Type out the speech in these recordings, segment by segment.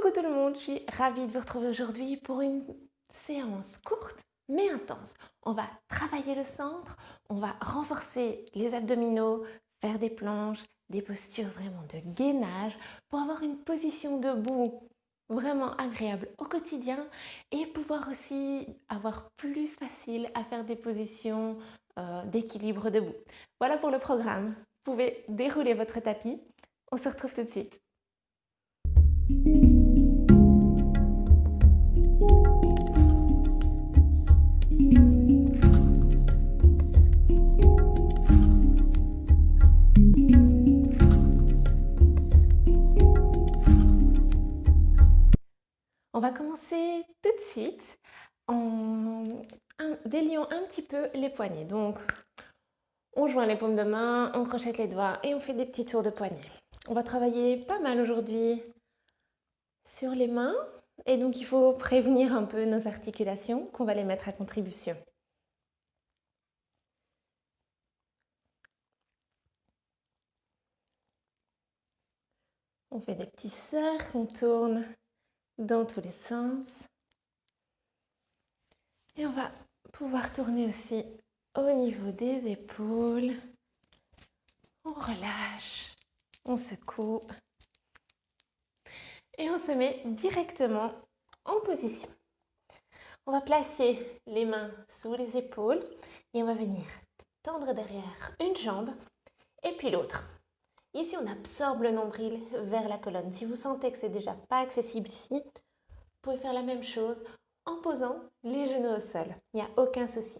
Coucou tout le monde, je suis ravie de vous retrouver aujourd'hui pour une séance courte mais intense. On va travailler le centre, on va renforcer les abdominaux, faire des planches, des postures vraiment de gainage pour avoir une position debout vraiment agréable au quotidien et pouvoir aussi avoir plus facile à faire des positions d'équilibre debout. Voilà pour le programme. Vous pouvez dérouler votre tapis. On se retrouve tout de suite. On va commencer tout de suite en déliant un petit peu les poignets. Donc, on joint les paumes de main, on crochette les doigts et on fait des petits tours de poignets. On va travailler pas mal aujourd'hui sur les mains et donc il faut prévenir un peu nos articulations qu'on va les mettre à contribution. On fait des petits cercles, on tourne dans tous les sens. Et on va pouvoir tourner aussi au niveau des épaules. On relâche, on secoue et on se met directement en position. On va placer les mains sous les épaules et on va venir tendre derrière une jambe et puis l'autre. Ici, on absorbe le nombril vers la colonne. Si vous sentez que c'est déjà pas accessible ici, vous pouvez faire la même chose en posant les genoux au sol. Il n'y a aucun souci.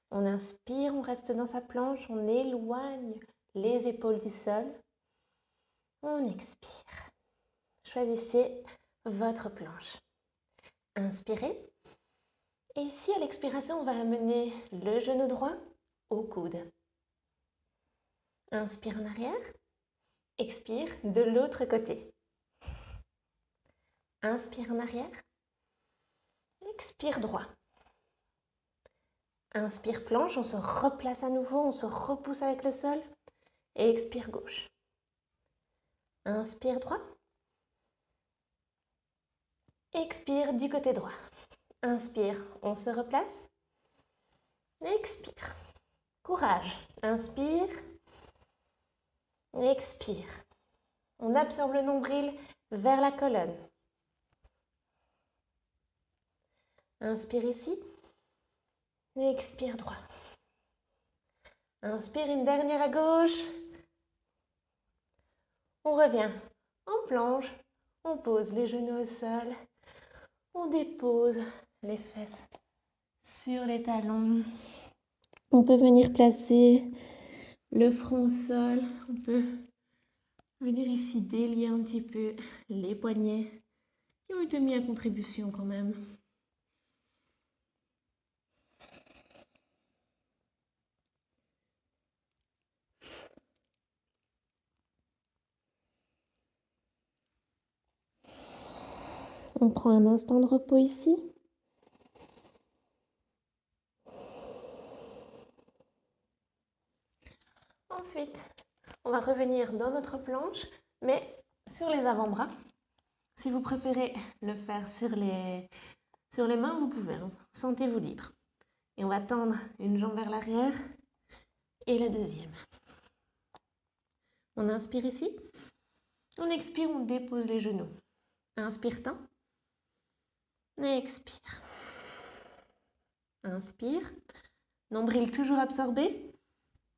On inspire, on reste dans sa planche, on éloigne les épaules du sol. On expire. Choisissez votre planche. Inspirez. Et ici, à l'expiration, on va amener le genou droit au coude. Inspire en arrière. Expire de l'autre côté. Inspire en arrière. Expire droit. Inspire planche, on se replace à nouveau, on se repousse avec le sol. Et expire gauche. Inspire droit. Expire du côté droit. Inspire, on se replace. Expire. Courage. Inspire. Expire. On absorbe le nombril vers la colonne. Inspire ici. Expire droit. Inspire une dernière à gauche. On revient en planche. On pose les genoux au sol. On dépose les fesses sur les talons. On peut venir placer le front au sol. On peut venir ici délier un petit peu les poignets qui ont été mis à contribution quand même. On prend un instant de repos ici. Ensuite, on va revenir dans notre planche, mais sur les avant-bras. Si vous préférez le faire sur les mains, vous pouvez. Sentez-vous libre. Et on va tendre une jambe vers l'arrière et la deuxième. On inspire ici. On expire, on dépose les genoux. Inspire tant. Expire. Inspire. Nombril toujours absorbé.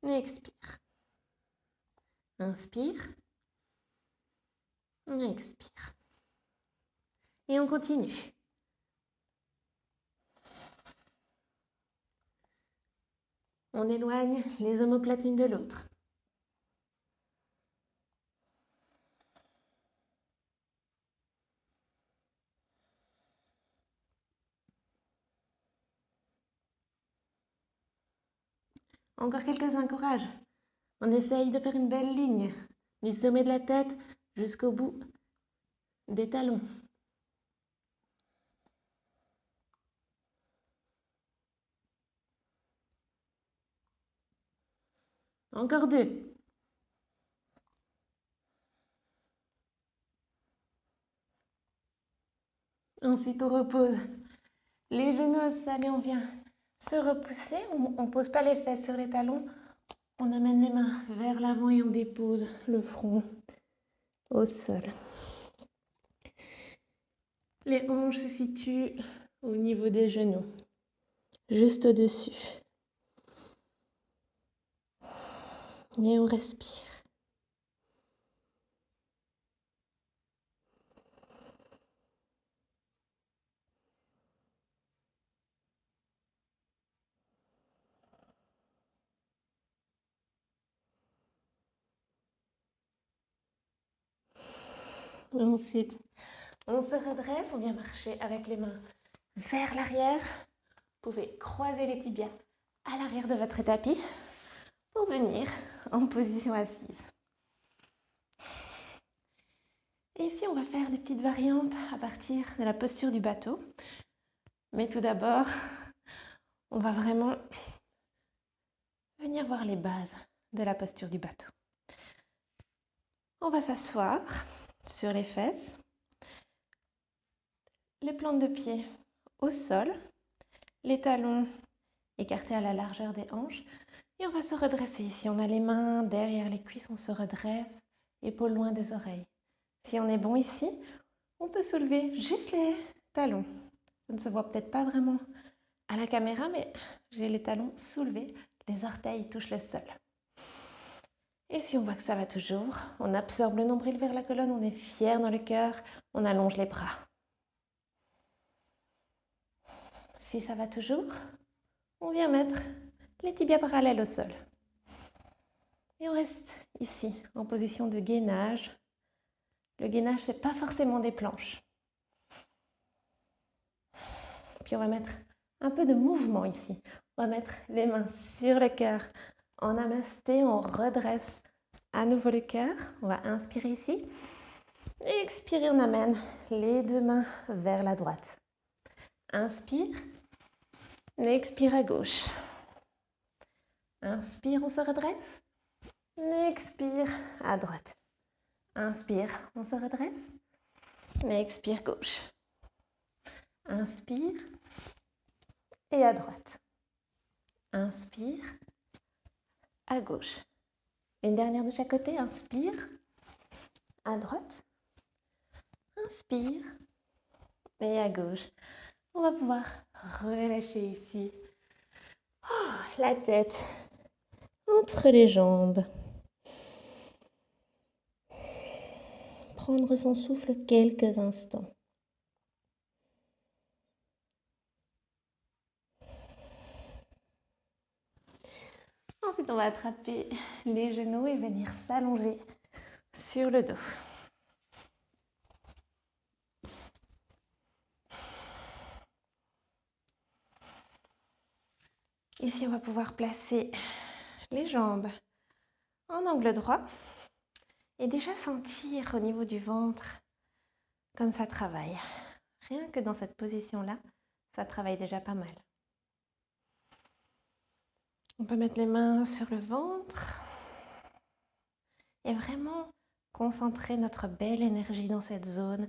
Expire. Inspire. Expire. Et on continue. On éloigne les omoplates l'une de l'autre. Encore quelques-uns, courage. On essaye de faire une belle ligne du sommet de la tête jusqu'au bout des talons. Encore deux. Ensuite, on repose les genoux au sol et on vient se repousser. On ne pose pas les fesses sur les talons. On amène les mains vers l'avant et on dépose le front au sol. Les hanches se situent au niveau des genoux, juste au-dessus. Et on respire. Ensuite, on se redresse, on vient marcher avec les mains vers l'arrière. Vous pouvez croiser les tibias à l'arrière de votre tapis pour venir en position assise. Et ici, on va faire des petites variantes à partir de la posture du bateau. Mais tout d'abord, on va vraiment venir voir les bases de la posture du bateau. On va s'asseoir sur les fesses, les plantes de pied au sol, les talons écartés à la largeur des hanches. Et on va se redresser ici. On a les mains derrière les cuisses, on se redresse, épaules loin des oreilles. Si on est bon ici, on peut soulever juste les talons. Ça ne se voit peut-être pas vraiment à la caméra, mais j'ai les talons soulevés, les orteils touchent le sol. Et si on voit que ça va toujours, on absorbe le nombril vers la colonne, on est fier dans le cœur, on allonge les bras. Si ça va toujours, on vient mettre les tibias parallèles au sol. Et on reste ici, en position de gainage. Le gainage, ce n'est pas forcément des planches. Puis on va mettre un peu de mouvement ici. On va mettre les mains sur le cœur. En namasté, on redresse à nouveau le cœur. On va inspirer ici. Et expirer, on amène les deux mains vers la droite. Inspire. Expire à gauche. Inspire, on se redresse. Expire à droite. Inspire, on se redresse. Expire gauche. Inspire et à droite. Inspire à gauche. Une dernière de chaque côté. Inspire à droite. Inspire et à gauche. On va pouvoir relâcher ici. La tête entre les jambes. Prendre son souffle quelques instants. Ensuite, on va attraper les genoux et venir s'allonger sur le dos. Ici, on va pouvoir placer les jambes en angle droit et déjà sentir au niveau du ventre comme ça travaille. Rien que dans cette position-là, ça travaille déjà pas mal. On peut mettre les mains sur le ventre et vraiment concentrer notre belle énergie dans cette zone,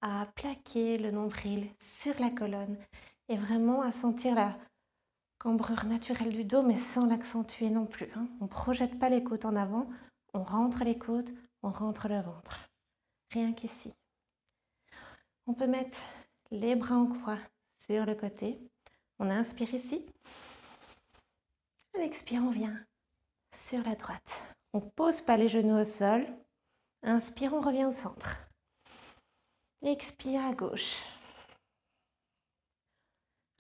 à plaquer le nombril sur la colonne et vraiment à sentir la cambrure naturelle du dos, mais sans l'accentuer non plus. On ne projette pas les côtes en avant, on rentre les côtes, on rentre le ventre. Rien qu'ici. On peut mettre les bras en croix sur le côté. On inspire ici. On expire, on vient sur la droite. On ne pose pas les genoux au sol. Inspire, on revient au centre. Expire à gauche.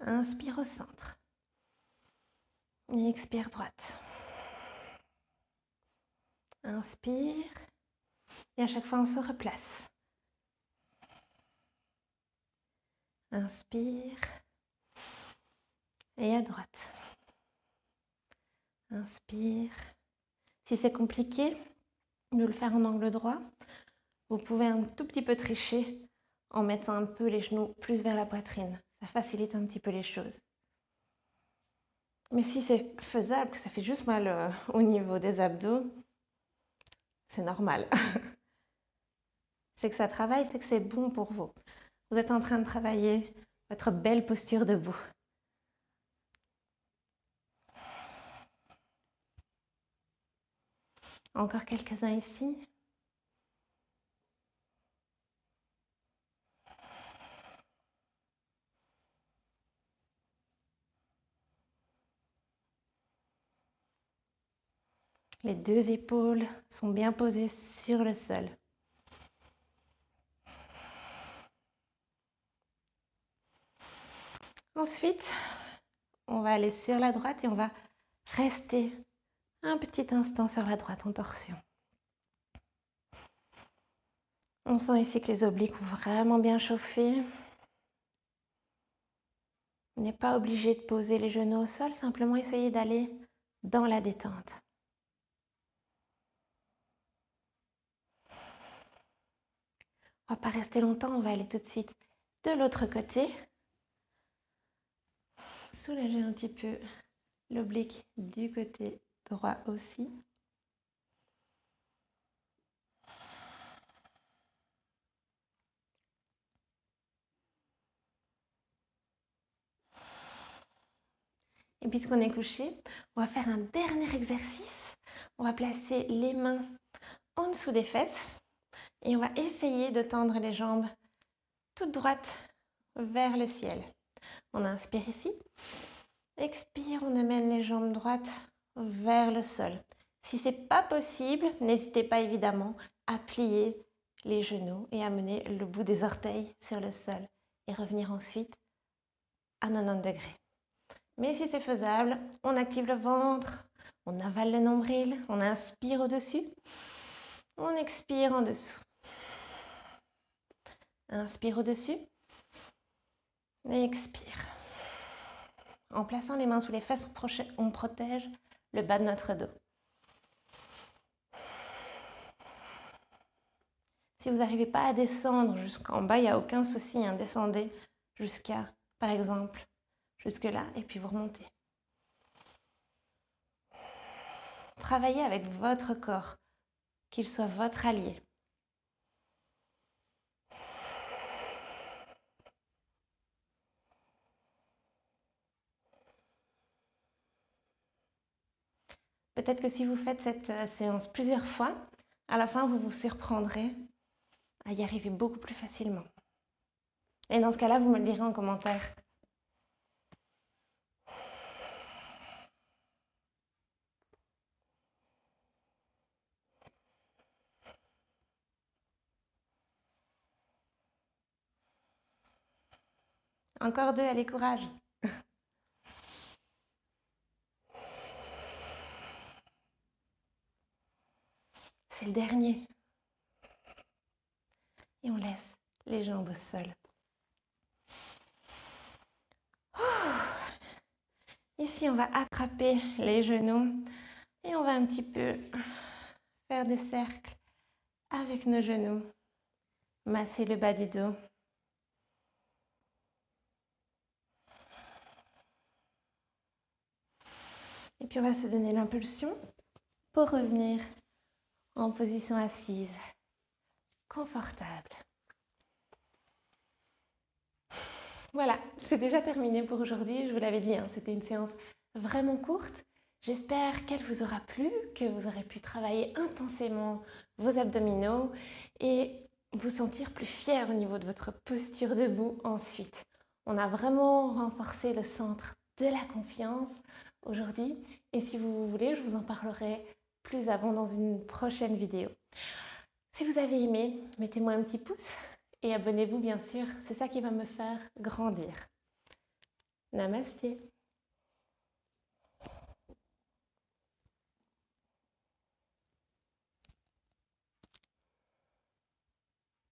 Inspire au centre. Et expire droite. Inspire. Et à chaque fois, on se replace. Inspire. Et à droite. Inspire. Si c'est compliqué de le faire en angle droit, vous pouvez un tout petit peu tricher en mettant un peu les genoux plus vers la poitrine. Ça facilite un petit peu les choses. Mais si c'est faisable, que ça fait juste mal au niveau des abdos, c'est normal. C'est que ça travaille, c'est que c'est bon pour vous. vous êtes en train de travailler votre belle posture debout. Encore quelques-uns ici. Les deux épaules sont bien posées sur le sol. Ensuite, on va aller sur la droite et on va rester un petit instant sur la droite en torsion. On sent ici que les obliques ont vraiment bien chauffé. On n'est pas obligé de poser les genoux au sol, simplement essayer d'aller dans la détente. On ne va pas rester longtemps, on va aller tout de suite de l'autre côté. Soulager un petit peu l'oblique du côté droit aussi. Et puisqu'on est couché, on va faire un dernier exercice. On va placer les mains en dessous des fesses et on va essayer de tendre les jambes toutes droites vers le ciel. On inspire ici. Expire, on amène les jambes droites vers le sol. Si ce n'est pas possible, n'hésitez pas évidemment à plier les genoux et amener le bout des orteils sur le sol et revenir ensuite à 90 degrés. Mais si c'est faisable, on active le ventre, on avale le nombril, on inspire au-dessus, on expire en dessous. Inspire au-dessus et expire. En plaçant les mains sous les fesses, on protège le bas de notre dos. Si vous n'arrivez pas à descendre jusqu'en bas, il n'y a aucun souci, hein. Descendez jusqu'à, par exemple, jusque là et puis vous remontez. Travaillez avec votre corps, qu'il soit votre allié. Peut-être que si vous faites cette séance plusieurs fois, à la fin, vous vous surprendrez à y arriver beaucoup plus facilement. Et dans ce cas-là, vous me le direz en commentaire. Encore 2, allez, courage. C'est le dernier. Et on laisse les jambes au sol. Ici, on va attraper les genoux et on va un petit peu faire des cercles avec nos genoux. Masser le bas du dos. Et puis on va se donner l'impulsion pour revenir en position assise, confortable. Voilà, c'est déjà terminé pour aujourd'hui. Je vous l'avais dit, hein, c'était une séance vraiment courte. J'espère qu'elle vous aura plu, que vous aurez pu travailler intensément vos abdominaux et vous sentir plus fier au niveau de votre posture debout ensuite. On a vraiment renforcé le centre de la confiance aujourd'hui et si vous voulez, je vous en parlerai plus avant dans une prochaine vidéo. Si vous avez aimé, mettez-moi un petit pouce et abonnez-vous bien sûr, c'est ça qui va me faire grandir. Namasté.